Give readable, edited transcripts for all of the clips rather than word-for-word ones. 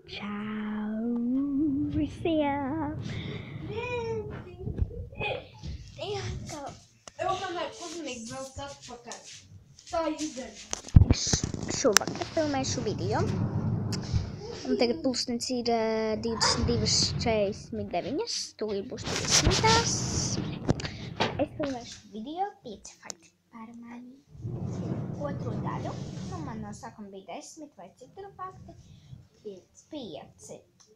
Čau visiem! Jā, tā. Man vajag uzmanīgi braukt atpakaļ. Tā izdara. Šovakar filmēšu video. Un tagad pulkstenis ir 22:49. Tūlīt būs 30. Es filmēšu video 5 fakti par mani. Otro daļu. Man no sākuma bija 10 vai citur fakti. 5.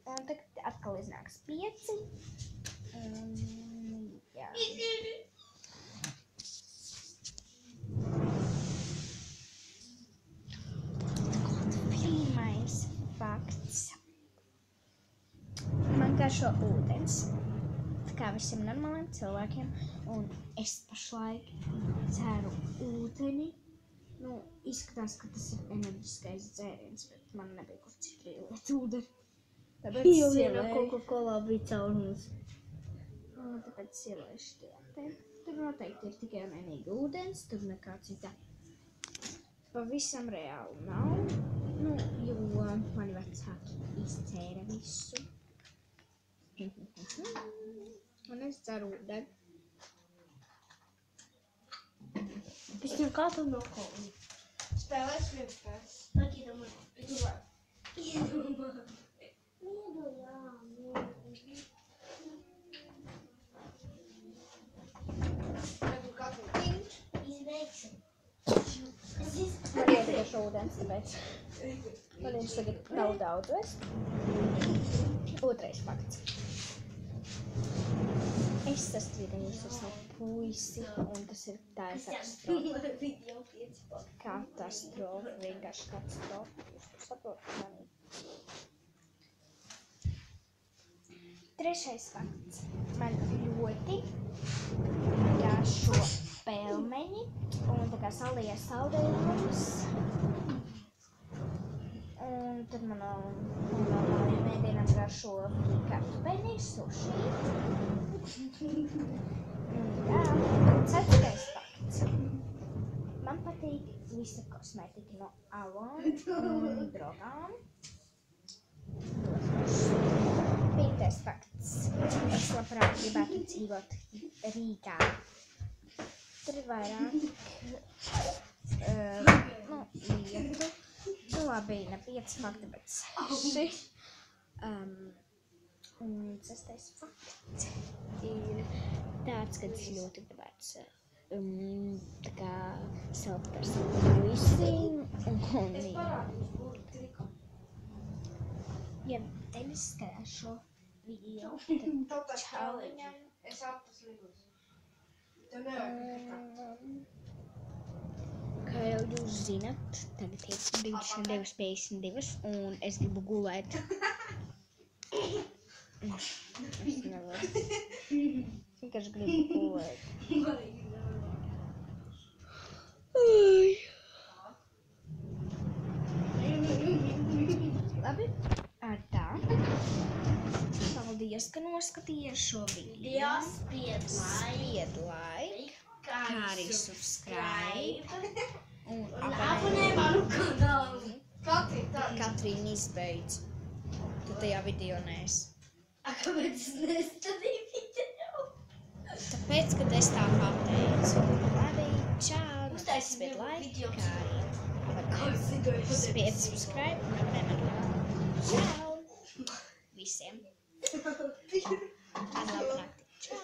Un tagad atkal iznāks 5. Jā. Pirmais fakts. Man garšo ūdens. Tā kā visiem normāliem cilvēkiem. Un es pašlaik dzeru ūdeni. Izskatās, ka tas ir enerģiskais dzēriens, bet man nebija kur citu ieliet ūdeni. Tāpēc Jo vienā Coca-Colā bija caurums. Tāpēc ieliešu tajā. Tur noteikti ir tikai un vienīgi ūdens, tur nekā cita. Pavisam reāli nav, jo mani vecāki izcēra visu. Un es dzeru ūdeni. Es tev kā tu nokolni? Spēlēs viens spēles. Tak iedomā. Iedomā. Tagad katru tīņš izveiksim. Man iediešu ūdens, tāpēc man viņš tagad nav daudz vest. Otrais fakts. Es sastrīdējos ar savu puisi, un tas ir tā katastrofa. Katastrofa, vienkārši katastrofa. Jūs to saprotat mani. Trešais fakts. Man ļoti garšo pelmeņi, un tā kā salījās saldējums. Un tad man no normāliem ēdienam garšo kartupeļi, suši. Jā, ceturtais fakts. Man patīk visa kosmētika no Avon un drogām. Piektais fakts. Es labprāt gribētu dzīvot Rīgā. Tur ir vairāk lietu. Labi, ne 5 fakti, bet 6. Un sestais fakts ir tāds, ka es ļoti gribētu tā kā saukt ar savu puisi un ja tevis skatās šo video, tad čau viņam. Es aptas līgus. Tev nevajag Kā jau jūs zinat, tagad ir 22:52 un es gribu gulēt. Es nevaru. Es vienkārši gribu gulēt. Labi, ar tā. Paldies, ka noskatījies šo video. Spied like, kā arī subscribe. Un abonē manu kanālu. Katrīna izbeidz. Tu tajā video neesi. Kāpēc es nestādīju video? Tāpēc, kad es tā pateicu. Labi, čau. Spied like, kā arī abonē. Spied subscribe un abonē manu kanālu. Čau. Visiem. Labu nakti. Čau.